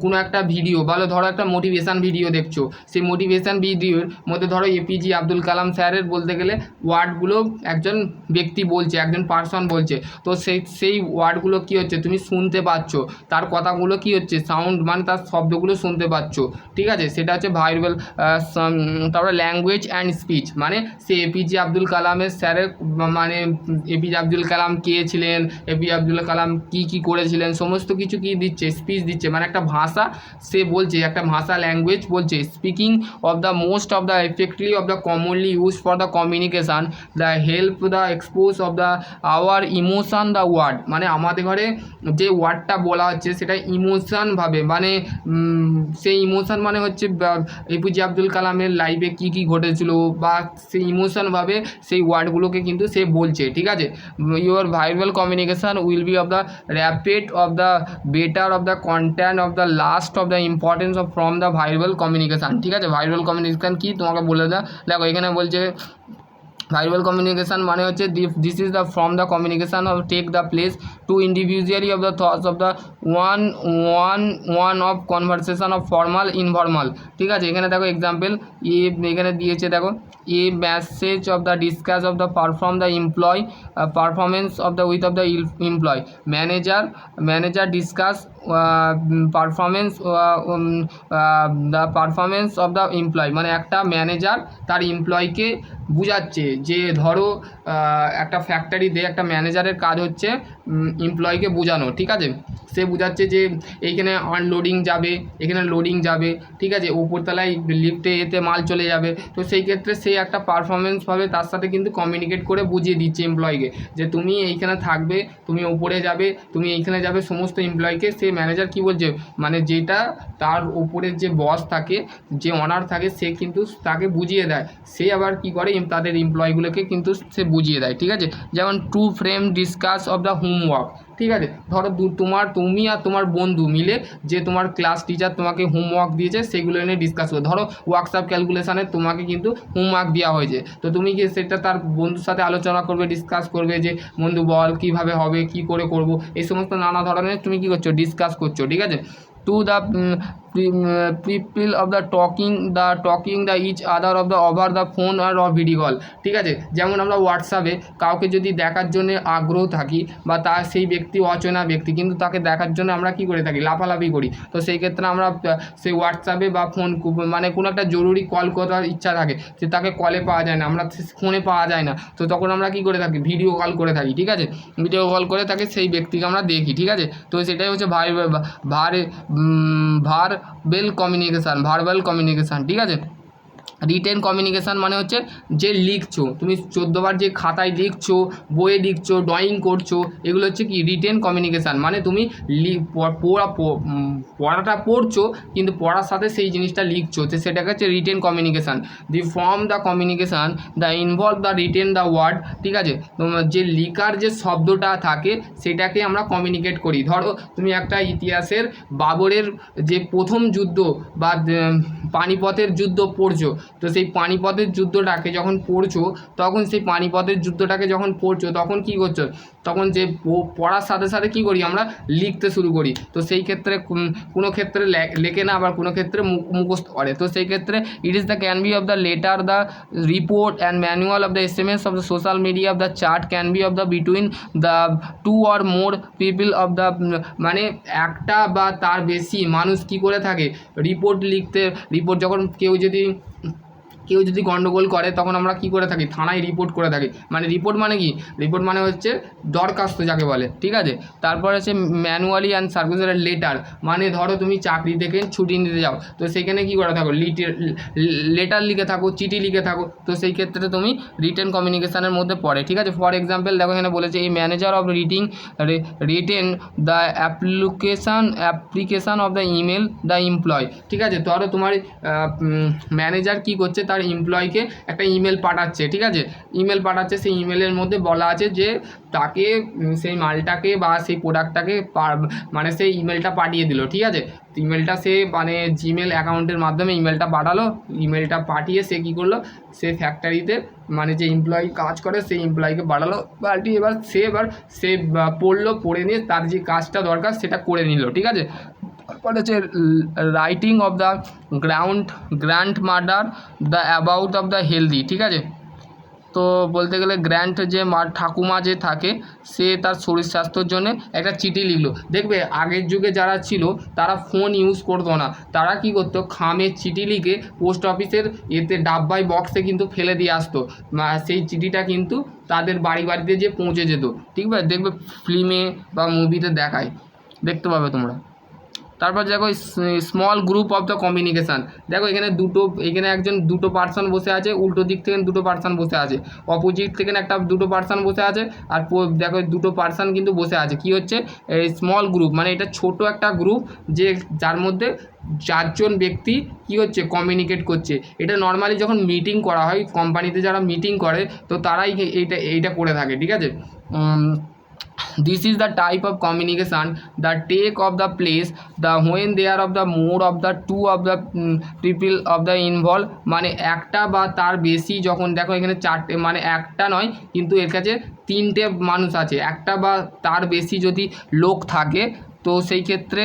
কোনো একটা ভিডিও বলো, ধরো একটা মোটিভেশান ভিডিও দেখছো, সেই মোটিভেশান ভিডিওর মধ্যে ধরো এপিজে আব্দুল কালাম স্যারের বলতে গেলে ওয়ার্ডগুলো একজন ব্যক্তি বলছে, একজন পার্সন বলছে, তো সেই ওয়ার্ডগুলো কী হচ্ছে তুমি শুনতে পাচ্ছ, তার কথাগুলো কি হচ্ছে সাউন্ড মানে তার শব্দগুলো শুনতে পাচ্ছ, ঠিক আছে। সেটা হচ্ছে ভার্বাল। তারপরে ল্যাঙ্গুয়েজ অ্যান্ড স্পিচ মানে সে এপিজে আব্দুল কালামের স্যারের মানে এপিজে আব্দুল কালাম কে ছিলেন, এপিজে আব্দুল কালাম কী করেছিলেন, সমস্ত কিছু কি দিচ্ছে, স্পিচ দিচ্ছে, মানে একটা ভাষা সে বলছে, একটা ভাষা ল্যাঙ্গুয়েজ বলছে। Speaking of the most of the effectively of the commonly use for the communication, the help the expose of the our emotion the word, মানে আমাদের ঘরে যে ওয়ার্ডটা বলা হচ্ছে সেটা ইমোশানভাবে মানে সেই ইমোশান মানে হচ্ছে এপিজে আব্দুল কালামের লাইফে কী কী ঘটেছিল বা সেই ইমোশানভাবে সেই ওয়ার্ডগুলোকে কিন্তু সে বলছে, ঠিক আছে। Your verbal communication will be of the rapid of the better of the content of the last of the importance of from the verbal communication, ঠিক আছে। ভার্বাল কমিউনিকেশান কি তোমাকে বলে দেখো এখানে বলছে ভার্বাল কমিউনিকেশান মানে হচ্ছে this is the from the communication of take the place to individually of the thoughts of the one one of conversation of formal informal. ঠিক আছে, এখানে দেখো এক্সাম্পল এখানে দিয়েছে, দেখো a message of the discuss of the perform the employ performance of the with of the employ manager discuss performance the performance of the employ, মানে একটা manager তার এমপ্লয়কে বুঝাচ্ছে যে ধরো একটা ফ্যাক্টরিতে একটা ম্যানেজারের কাজ হচ্ছে এমপ্লয়কে বোঝানো। ঠিক আছে, সে বোঝাচ্ছে যে এইখানে আনলোডিং যাবে, এখানে লোডিং যাবে, ঠিক আছে, উপরতলায় লিফটে এতে মাল চলে যাবে। তো সেই ক্ষেত্রে সে একটা পারফরমেন্স পাবে, তার সাথে কিন্তু কমিউনিকেট করে বুঝিয়ে দিচ্ছে এমপ্লয়কে যে তুমি এইখানে থাকবে, তুমি উপরে যাবে, তুমি এইখানে যাবে। সমস্ত এমপ্লয়কে সে ম্যানেজার কী বলছে, মানে যেটা তার উপরের যে বস থাকে, যে অনার থাকে, সে কিন্তু তাকে বুঝিয়ে দেয়। সে আবার কী করে, তাদের এমপ্লয়গুলোকে কিন্তু সে বুঝিয়ে দেয়। ঠিক আছে, যেমন two frame discuss of the homework. ঠিক আছে, ধরো তুমি আর তোমার বন্ধু মিলে যে তোমার ক্লাস টিচার তোমাকে হোমওয়ার্ক দিয়েছে সেগুলো নিয়ে ডিসকাস করো। ধরো ওয়ার্কশপ ক্যালকুলেশানে তোমাকে কিন্তু হোমওয়ার্ক দেওয়া হয়েছে, তো তুমি কি সেটা তার বন্ধুর সাথে আলোচনা করবে, ডিসকাস করবে যে বন্ধু বল কীভাবে হবে, কী করে করব, এই সমস্ত নানা ধরনের তুমি কী করছো, ডিসকাস করছো। ঠিক আছে, to the people of the talking the each other of the over the phone আর অফ ভিডিও কল। ঠিক আছে, যেমন আমরা হোয়াটসঅ্যাপে কাউকে যদি দেখার জন্য আগ্রহ থাকি, বা তার সেই ব্যক্তি অচেনা ব্যক্তি, কিন্তু তাকে দেখার জন্য আমরা কী করে থাকি, লাফালাফি করি। তো সেই ক্ষেত্রে আমরা সেই হোয়াটসঅ্যাপে বা ফোন, মানে কোনো একটা জরুরি কল করার ইচ্ছা থাকে, যে তাকে কলে পাওয়া যায় না, আমরা ফোনে পাওয়া যায় না, তো তখন আমরা কী করে থাকি, ভিডিও কল করে থাকি। ঠিক আছে, ভিডিও কল করে তাকে সেই ব্যক্তিকে আমরা দেখি। ঠিক আছে, তো সেটাই হচ্ছে ভার্বাল কমিউনিকেশান। ঠিক আছে, রিটেন কমিউনিকেশান মানে হচ্ছে যে লিখছো, তুমি 14 বার যে খাতায় লিখছো, বইয়ে লিখছো, ড্রয়িং করছো, এগুলো হচ্ছে কি রিটেন কমিউনিকেশান। মানে তুমি পড়াটা পড়ছো, কিন্তু পড়ার সাথে সেই জিনিসটা লিখছো, তো সেটাকে হচ্ছে written communication. The form the communication the involve the written the word. ঠিক আছে, যে লিখার যে শব্দটা থাকে সেটাকে আমরা কমিউনিকেট করি। ধরো তুমি একটা ইতিহাসের বাবরের যে প্রথম যুদ্ধ বা পানিপথের যুদ্ধ পড়ছো, তো সেই পানিপথের যুদ্ধটাকে যখন পড়ছো, তখন সেই পানিপথের যুদ্ধটাকে যখন পড়ছো, তখন কী করছো, তখন যে পড়ার সাথে সাথে কী করি, আমরা লিখতে শুরু করি। তো সেই ক্ষেত্রে কোনো ক্ষেত্রে লেখে না, আবার কোনো ক্ষেত্রে মুখস্থ করে। তো সেই ক্ষেত্রে it is the can be of the letter, the report and manual of the SMS of the social media of the chart can be of the between the two or more people of the, মানে একটা বা তার বেশি মানুষ কী করে থাকে, report যখন কেউ যদি গণ্ডগোল করে, তখন আমরা কী করে থাকি, থানায় রিপোর্ট করে থাকি। মানে রিপোর্ট মানে কি, রিপোর্ট মানে হচ্ছে দরখাস্ত যাকে বলে। ঠিক আছে, তারপর হচ্ছে ম্যানুয়ালি অ্যান্ড সার্কুলার লেটার, মানে ধরো তুমি চাকরি থেকে ছুটি নিতে যাও, তো সেখানে কী করে থাকো, লেটার লিখে থাকো, চিঠি লিখে থাকো। তো সেই ক্ষেত্রে তুমি রিটেন কমিউনিকেশানের মধ্যে পড়ে। ঠিক আছে, ফর এক্সাম্পল দেখো এখানে বলেছে এই manager of written the application of the email the employ. ঠিক আছে, ধরো তোমার ম্যানেজার কী করছে, তার এমপ্লয়কে একটা ইমেল পাঠাচ্ছে। ঠিক আছে, ইমেল পাঠাচ্ছে, সেই ইমেলের মধ্যে বলা আছে যে তাকে সেই মালটাকে বা সেই প্রোডাক্টটাকে মানে সেই ইমেলটা পাঠিয়ে দিল। ঠিক আছে, ইমেলটা সে মানে জিমেল অ্যাকাউন্টের মাধ্যমে ইমেলটা পাঠালো, ইমেলটা পাঠিয়ে সে কী করলো, সে ফ্যাক্টরিতে মানে যে এমপ্লয়ি কাজ করে সেই এমপ্লয়িকে পাঠালো, পাঠিয়ে এবার সে পড়লো, পড়ে নিয়ে তার যে কাজটা দরকার সেটা করে নিল। ঠিক আছে, তারপর হচ্ছে writing of the grand mother the about of the healthy. ঠিক আছে, তো বলতে গেলে গ্র্যান্ড যে ঠাকুমা যে থাকে, সে তার শরীর স্বাস্থ্যের জন্য একটা চিঠি লিখলো। দেখবে আগের যুগে যারা ছিল তারা ফোন ইউজ করতো না, তারা কি করতো, খামে চিঠি লিখে পোস্ট অফিসের এতে ডাব্বাই বক্সে কিন্তু ফেলে দিয়ে আসতো, সেই চিঠিটা কিন্তু তাদের বাড়িতে যে পৌঁছে যেত। ঠিক আছে, দেখবে ফিল্মে বা মুভিতে দেখতে পাবে তোমরা। তারপর দেখো small group of the communication. দেখো এখানে দুটো পার্সন বসে আছে, উল্টো দিক থেকে দুটো পার্সন বসে আছে, অপোজিট থেকে দুটো পার্সন বসে আছে, আর দেখো দুটো পার্সন কিন্তু বসে আছে। কি হচ্ছে, স্মল গ্রুপ মানে এটা ছোট একটা গ্রুপ, যে যার মধ্যে 4 জন ব্যক্তি কি হচ্ছে, কমিউনিকেট করছে। এটা নর্মালি যখন মিটিং করা হয়, কোম্পানিতে যারা মিটিং করে, তো তারাই এইটা করে থাকে। ঠিক আছে, This is the type of communication that take of the place the when there of the more of the two of the people of the involved, মানে একটা বা তার বেশি যখন, দেখো এখানে চারটে মানে একটা নয় কিন্তু এর কাছে তিনটে মানুষ আছে, একটা বা তার বেশি যদি লোক থাকে তো সেই ক্ষেত্রে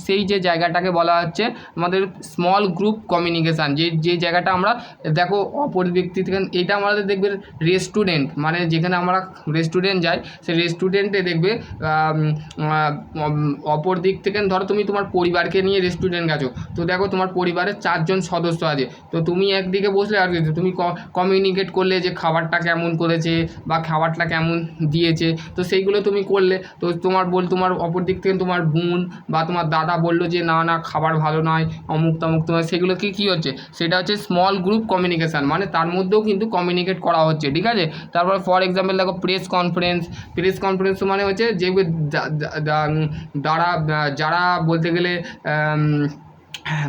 সেই যে জায়গাটাকে বলা হচ্ছে আমাদের স্মল গ্রুপ কমিউনিকেশান। যে জায়গাটা আমরা দেখো অপর ব্যক্তি থেকে, এটা আমাদের দেখবে রেস্টুরেন্ট, মানে যেখানে আমরা রেস্টুরেন্ট যাই সেই রেস্টুরেন্টে দেখবে অপর দিক থেকে, ধরো তুমি তোমার পরিবারকে নিয়ে রেস্টুরেন্ট গেছো, তো দেখো তোমার পরিবারের 4 জন সদস্য আছে, তো তুমি একদিকে বসলে আর তুমি কমিউনিকেট করলে যে খাবারটা কেমন করেছে বা খাবারটা কেমন দিয়েছে, তো সেইগুলো তুমি করলে। তো তোমার অপর দিক থেকে তোমার বোন বা তোমার দাদা বললো যে না না খাবার ভালো নয়, অমুক তমুক, তোমার সেগুলো কী হচ্ছে, সেটা হচ্ছে স্মল গ্রুপ কমিউনিকেশান, মানে তার মধ্যেও কিন্তু কমিউনিকেট করা হচ্ছে, ঠিক আছে। তারপর ফর এক্সাম্পল দেখো প্রেস কনফারেন্স মানে হচ্ছে যে যারা বলতে গেলে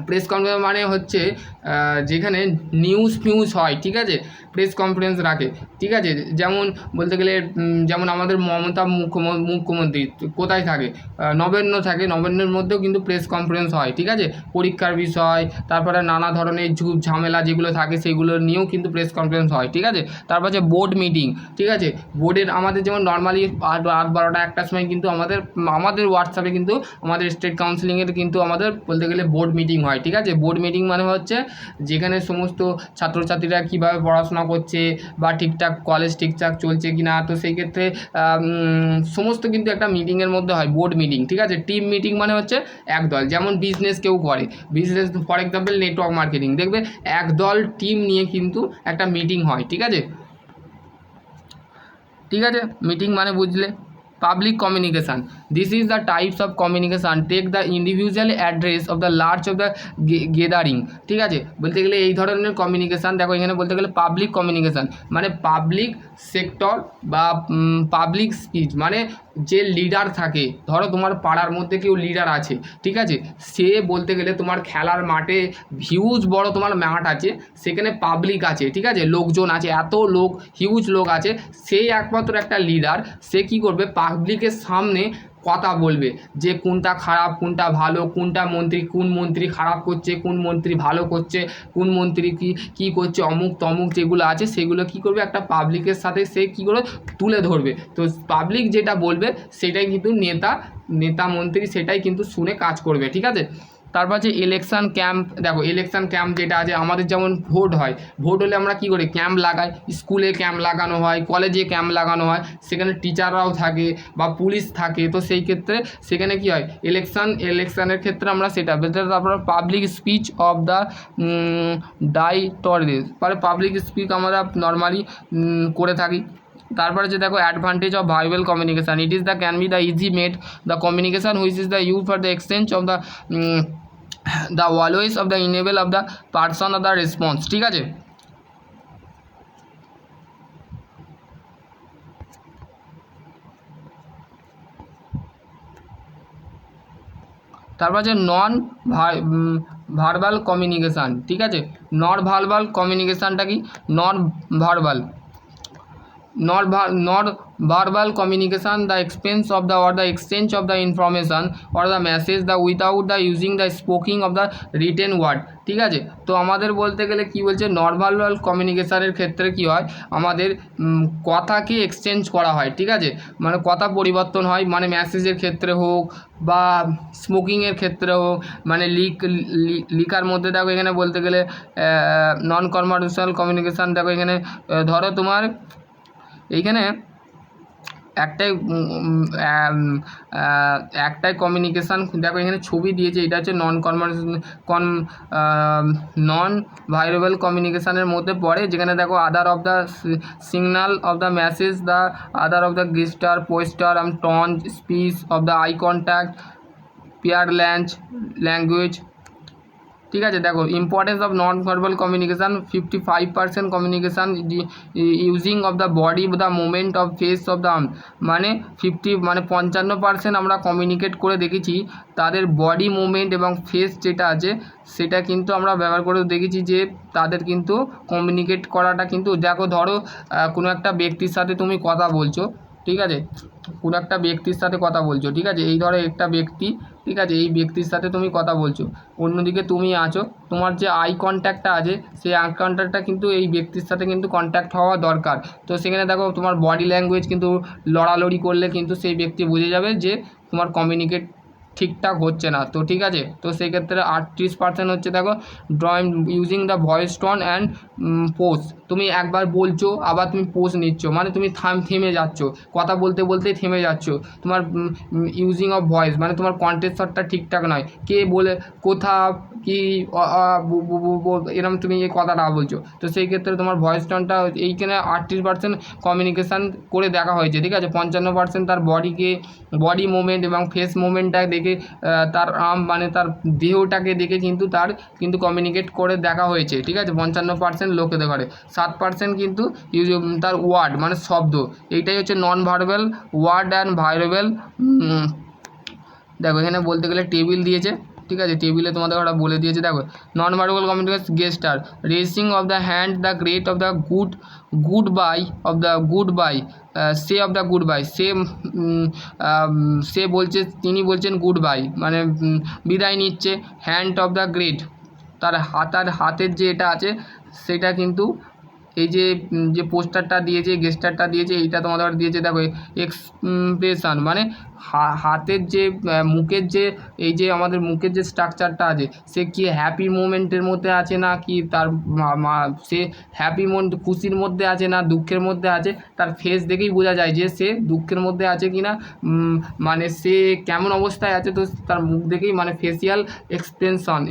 প্রেস কনফারেন্স মানে হচ্ছে যেখানে নিউজ হয়, ঠিক আছে, প্রেস কনফারেন্স রাখে, ঠিক আছে। যেমন বলতে গেলে যেমন আমাদের মমতা মুখ্যমন্ত্রী কোথায় থাকে, নবান্ন থাকে, নবান্নের মধ্যেও কিন্তু প্রেস কনফারেন্স হয়, ঠিক আছে, পরীক্ষার বিষয়, তারপরে নানা ধরনের ঝামেলা যেগুলো থাকে সেগুলো নিয়েও কিন্তু প্রেস কনফারেন্স হয়, ঠিক আছে। তারপর হচ্ছে বোর্ড মিটিং, ঠিক আছে, বোর্ডের আমাদের যেমন নর্মালি 8-12টা একটার সময় কিন্তু আমাদের হোয়াটসঅ্যাপে কিন্তু আমাদের স্টেট কাউন্সিলিংয়ের কিন্তু আমাদের বলতে গেলে বোর্ড মিটিং হয়, ঠিক আছে। বোর্ড মিটিং মানে হচ্ছে যেখানে সমস্ত ছাত্রছাত্রীরা কীভাবে পড়াশোনা করছে বা ঠিকঠাক কলেজ ঠিকঠাক চলছে কি না, তো সেই ক্ষেত্রে সমস্ত কিন্তু একটা মিটিংয়ের মধ্যে হয় বোর্ড মিটিং, ঠিক আছে। টিম মিটিং মানে হচ্ছে একদল, যেমন বিজনেস কেউ করে, business for example network marketing, দেখবে একদল টিম নিয়ে কিন্তু একটা মিটিং হয়, ঠিক আছে। মিটিং মানে বুঝলে। Public communication, this is the types of communication take the individual address of the large of the gathering, ঠিক আছে। বলতে গেলে এই ধরনের কমিউনিকেশান, দেখো এখানে বলতে গেলে পাবলিক কমিউনিকেশান মানে পাবলিক সেক্টর বা পাবলিক স্পিচ, মানে যে লিডার থাকে, ধরো তোমার পাড়ার মধ্যে কেউ লিডার আছে, ঠিক আছে, সে বলতে গেলে তোমার খেলার মাঠে হিউজ বড় তোমার মাঠ আছে, সেখানে পাবলিক আছে, ঠিক আছে, লোকজন আছে, এত লোক হিউজ লোক আছে, সেই একমাত্র একটা লিডার, সে কী করবে পাবলিকের সামনে কথা বলবে যে কোনটা খারাপ কোনটা ভালো, কোন মন্ত্রী খারাপ করছে, কোন মন্ত্রী ভালো করছে, কোন মন্ত্রী কী করছে, অমুক তমুক যেগুলো আছে সেগুলো কী করবে একটা পাবলিকের সাথে সে কী করে তুলে ধরবে। তো পাবলিক যেটা বলবে সেটাই কিন্তু নেতা মন্ত্রী সেটাই কিন্তু শুনে কাজ করবে, ঠিক আছে। তারপর আছে ইলেকশান ক্যাম্প, দেখো ইলেকশান ক্যাম্প যেটা আছে আমাদের যেমন ভোট হয়, ভোট হলে আমরা কী করি ক্যাম্প লাগাই, স্কুলে ক্যাম্প লাগানো হয়, কলেজে ক্যাম্প লাগানো হয়, সেখানে টিচাররাও থাকে বা পুলিশ থাকে, তো সেই ক্ষেত্রে সেখানে কী হয় ইলেকশানের ক্ষেত্রে আমরা সেটা। তারপর পাবলিক স্পিচ অফ দ্য ডাইটরিস, মানে পাবলিক স্পিচ আমরা নর্মালি করে থাকি। তারপরে যে দেখো advantage of verbal communication, it is the can be the easy made the communication which is the use for the exchange of the voice of the enable of the person of the response, ঠিক আছে। তারপর আছে non verbal communication, ঠিক আছে। Non verbal কমিউনিকেশানটা কি, নন verbal communication, the expense of the or the exchange of the information or the message the without the using the speaking of the written word, ঠিক আছে। তো আমাদের বলতে গেলে কি বলছে নন ভার্বাল কমিউনিকেশানের ক্ষেত্রে কি হয় আমাদের কথাকে এক্সচেঞ্জ করা হয়, ঠিক আছে, মানে কথা পরিবর্তন হয়, মানে মেসেজের ক্ষেত্রে হোক বা স্মোকিংয়ের ক্ষেত্রে হোক, মানে লিখার মধ্যে দেখো এখানে বলতে গেলে নন কনভার্সেশনাল কমিউনিকেশান, দেখো এখানে ধরো তোমার এইখানে একটাই কমিউনিকেশান, দেখো এখানে ছবি দিয়েছে, এটা হচ্ছে নন ভার্বাল কমিউনিকেশানের মধ্যে পড়ে, যেখানে দেখো আদার of the signal of the message, the other of the গেস্টার poster tone speech of the eye contact pair language, ঠিক আছে। দেখো importance of non verbal communication, 55% communication using of the body the movement of face of the arm, মানে 55% আমরা communicate করে দেখেছি তাদের body movement এবং face যেটা আছে সেটা কিন্তু আমরা ব্যবহার করে দেখেছি যে তাদের কিন্তু কমিউনিকেট করাটা কিন্তু, দেখো ধরো কোনো একটা ব্যক্তির সাথে তুমি কথা বলছো, ঠিক আছে, কোনো একটা ব্যক্তির সাথে কথা বলছো, ঠিক আছে, এই ধরো একটা ব্যক্তি, ঠিক আছে, এই ব্যক্তির সাথে তুমি কথা বলছো, অন্যদিকে তুমি আছো, তোমার যে আই কন্ট্যাক্টটা আছে সেই আই কন্ট্যাক্টটা কিন্তু এই ব্যক্তির সাথে কিন্তু কন্ট্যাক্ট হওয়া দরকার। তো সেখানে দেখো তোমার বডি ল্যাঙ্গুয়েজ কিন্তু লড়ালড়ি করলে কিন্তু সেই ব্যক্তি বুঝে যাবে যে তোমার কমিউনিকেট ঠিকঠাক হচ্ছে না। তো ঠিক আছে, তো সেই ক্ষেত্রে 38% হচ্ছে দেখো drawing using the voice tone and pose. তুমি একবার বলছো আবার তুমি পোজ নিচ্ছ, মানে তুমি থেমে যাচ্ছ, কথা বলতে বলতেই থেমে যাচ্ছ। তোমার ইউজিং অফ ভয়েস মানে তোমার কণ্ঠস্বরটা ঠিকঠাক নয়, কে বলে কোথা কি এরকম তুমি এই কথাটা বলছো। তো সেই ক্ষেত্রে তোমার ভয়েস টোনটা এইখানে 38% কমিউনিকেশান করে দেখা হয়েছে, ঠিক আছে। 55% তার বডি মুভমেন্ট এবং ফেস মুভমেন্টটা দেখে তার মানে তার দেহটাকে দেখে কিন্তু তার কিন্তু কমিউনিকেট করে দেখা হয়েছে, ঠিক আছে, 55% লোকেদের ঘরে। 7% কিন্তু তার ওয়ার্ড মানে শব্দ, এইটাই হচ্ছে non verbal word and verbal. দেখো এখানে বলতে গেলে টেবিল দিয়েছে, ঠিক আছে, টেবিলে তোমাদের ওরা বলে দিয়েছে। দেখো non verbal communication gesture, raising of the hand, the great of the goodbye of the goodbye, say of the goodbye, সে বলছে, তিনি বলছেন গুড বাই মানে বিদায় নিচ্ছে। হ্যান্ড অফ দ্য গ্রেট, তার হাতের যে এটা আছে সেটা কিন্তু এই যে পোস্টারটা দিয়েছে, গেস্টারটা দিয়েছে, এইটা তোমাদের দিয়েছে। দেখো এক্সপ্রেশন মানে হাতের যে মুখের যে এই যে আমাদের মুখের যে স্ট্রাকচারটা আছে, সে কি হ্যাপি মোমেন্টের মধ্যে আছে না কি তার সে হ্যাপি খুশির মধ্যে আছে না দুঃখের মধ্যে আছে, তার ফেস দেখেই বোঝা যায় যে সে দুঃখের মধ্যে আছে কি না, মানে সে কেমন অবস্থায় আছে। তো তার মুখ দেখেই মানে ফেসিয়াল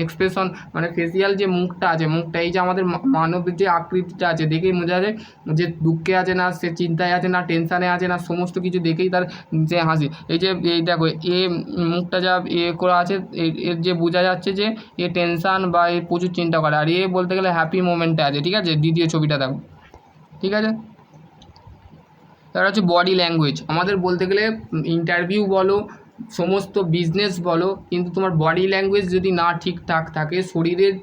এক্সপ্রেশন মানে ফেসিয়াল যে মুখটা আছে, মুখটা এই যে আমাদের মানবের যে আকৃতিটা আছে দেখেই বোঝা যায় যে দুঃখে আছে না, সে চিন্তায় আছে না, টেনশানে আছে না, সমস্ত কিছু দেখেই তার যে হাসি। এই দেখো মুখটা যা করা আছে এর যে বোঝা যাচ্ছে যে এ টেনশান বা এ প্রচুর চিন্তা করে, আর বলতে গেলে হ্যাপি মোমেন্টে আছে, ঠিক আছে। দ্বিতীয় ছবিটা দেখো, ঠিক আছে। তার হচ্ছে বডি ল্যাঙ্গুয়েজ। আমাদের বলতে গেলে ইন্টারভিউ বলো, সমস্ত বিজনেস বলো, কিন্তু তোমার বডি ল্যাঙ্গুয়েজ যদি না ঠিকঠাক থাকে, শরীরের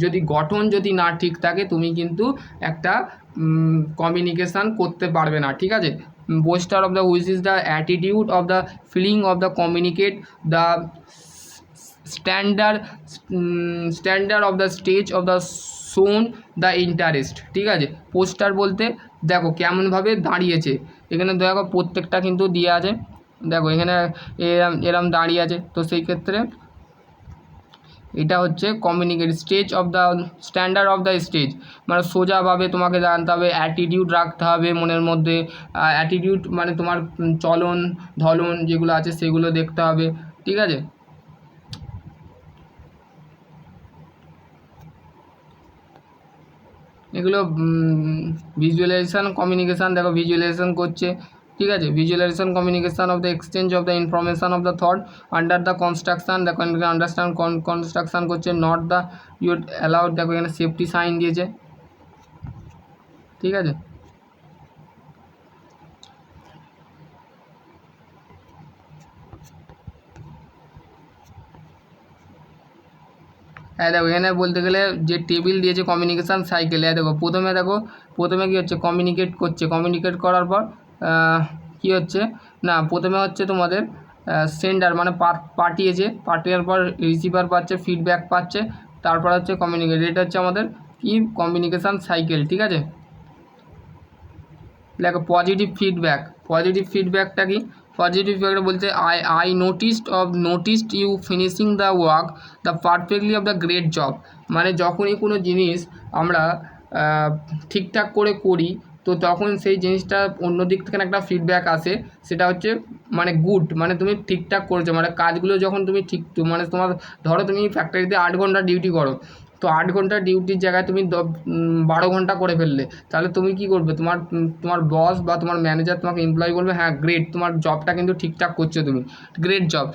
যদি গঠন যদি না ঠিক থাকে, তুমি কিন্তু একটা কমিউনিকেশান করতে পারবে না, ঠিক আছে। Booster of the which is the attitude of the feeling of the communicate the standard of the stage of the shown the interest, ঠিক আছে। পোস্টার বলতে দেখো কেমনভাবে দাঁড়িয়েছে, এখানে দেখো প্রত্যেকটা কিন্তু দিয়ে আছে, দেখো এখানে এরম দাঁড়িয়ে আছে। তো সেই ক্ষেত্রে এটা হচ্ছে communicate stage of the standard of the stage, মানে সোজাভাবে তোমাকে জানতে হবে, অ্যাটিটিউড রাখতে হবে মনের মধ্যে, অ্যাটিটিউড মানে তোমার চলন ধলন যেগুলো আছে সেগুলো দেখতে হবে, ঠিক আছে। এগুলো ভিজুয়ালাইজেশন কমিউনিকেশান, দেখো ভিজুয়ালাইজেশন করছে, ঠিক আছে। Visualization communication of the exchange of the information of the thought under the construction, দেখো আন্ডারস্ট্যান্ড কনস্ট্রাকশান করছে, নট দ্য ইউর অ্যালাউড, দেখো এখানে সেফটি সাইন দিয়েছে, ঠিক আছে। হ্যাঁ দেখো এখানে বলতে গেলে যে টেবিল দিয়েছে কমিউনিকেশান সাইকেল, দেখো প্রথমে কী হচ্ছে, কমিউনিকেট করার পর কী হচ্ছে না, প্রথমে হচ্ছে তোমাদের সেন্ডার মানে পাঠিয়েছে, পাঠিয়ে পর রিসিভার পাচ্ছে, ফিডব্যাক পাচ্ছে, তারপর হচ্ছে কমিউনিকেট, এটা হচ্ছে আমাদের কি কমিউনিকেশান সাইকেল, ঠিক আছে। দেখো পজিটিভ ফিডব্যাকটা কি, পজিটিভ ফিডব্যাকটা বলতে I noticed you finishing the work the perfectly of the great job, মানে যখনই কোনো জিনিস আমরা ঠিকঠাক করে করি, তো তখন সেই জিনিসটা অন্য দিক থেকে একটা ফিডব্যাক আসে, সেটা হচ্ছে মানে গুড, মানে তুমি ঠিকঠাক করেছো, মানে কাজগুলো যখন তুমি ঠিক মানে তোমার ধরো তুমি ফ্যাক্টরিতে 8 ঘন্টা ডিউটি করো, তো 8 ঘন্টা ডিউটির জায়গায় তুমি 12 ঘন্টা করে ফেললে, তাহলে তুমি কি করবে, তোমার বস বা তোমার ম্যানেজার তোমাকে এমপ্লয়ি বলবে হ্যাঁ গ্রেট, তোমার জবটা কিন্তু ঠিকঠাক করছো তুমি, great job.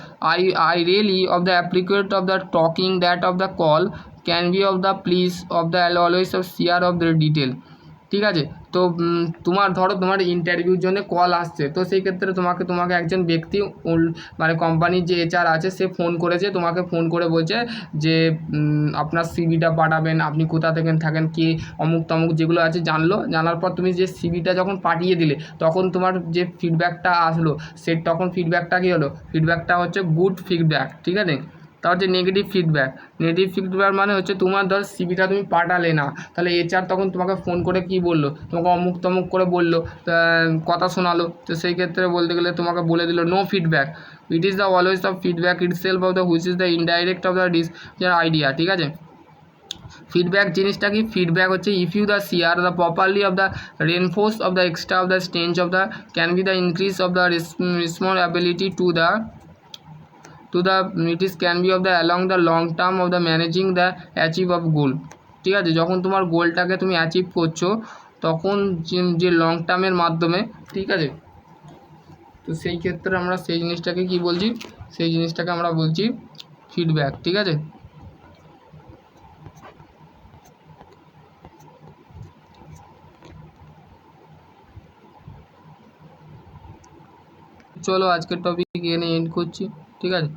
I really of the অ্যাপ্লিকেট of the talking that of the call can be of the please of the always of share of the detail, ঠিক আছে। তো তোমার ধরো তোমার ইন্টারভিউর জন্য কল আসছে, তো সেই ক্ষেত্রে তোমাকে একজন ব্যক্তি মানে কোম্পানির যে HR আছে সে ফোন করেছে, তোমাকে ফোন করে বলছে যে আপনার সিভিটা পাঠাবেন, আপনি কোথা থেকে থাকেন, কি অমুক তমুক যেগুলো আছে জানার পর তুমি যে সিভিটা যখন পাঠিয়ে দিলে তখন তোমার যে ফিডব্যাকটা আসলো তখন ফিডব্যাকটা কী হলো, ফিডব্যাকটা হচ্ছে গুড ফিডব্যাক। ঠিক আছে। তা হচ্ছে নেগেটিভ ফিডব্যাক মানে হচ্ছে তোমার ধর সিভিটা তুমি পাঠালে না, তাহলে HR তখন তোমাকে ফোন করে কি বললো, তোমাকে অমুক তমুক করে বললো, কথা শোনালো, তো সেই ক্ষেত্রে বলতে গেলে তোমাকে বলে দিল no feedback. It is the always the feedback itself of the which is the indirect of the idea. ঠিক আছে। ফিডব্যাক জিনিসটা কি, ফিডব্যাক হচ্ছে if you the sear the properly of the reinforce of the extra of the strange of the can be the increase of the responsibility to the it is can be of the along the long term of the managing the achieve of goal। ঠিক আছে। যখন তোমার গোলটাকে তুমি achieve করছো তখন যে long টার্মের মাধ্যমে, ঠিক আছে, তো সেই ক্ষেত্রে আমরা সেই জিনিসটাকে কি বলছি, সেই জিনিসটাকে আমরা বলছি ফিডব্যাক। ঠিক আছে। চলো আজকের টপিক এখানে এন্ড করছি। ঠিক আছে।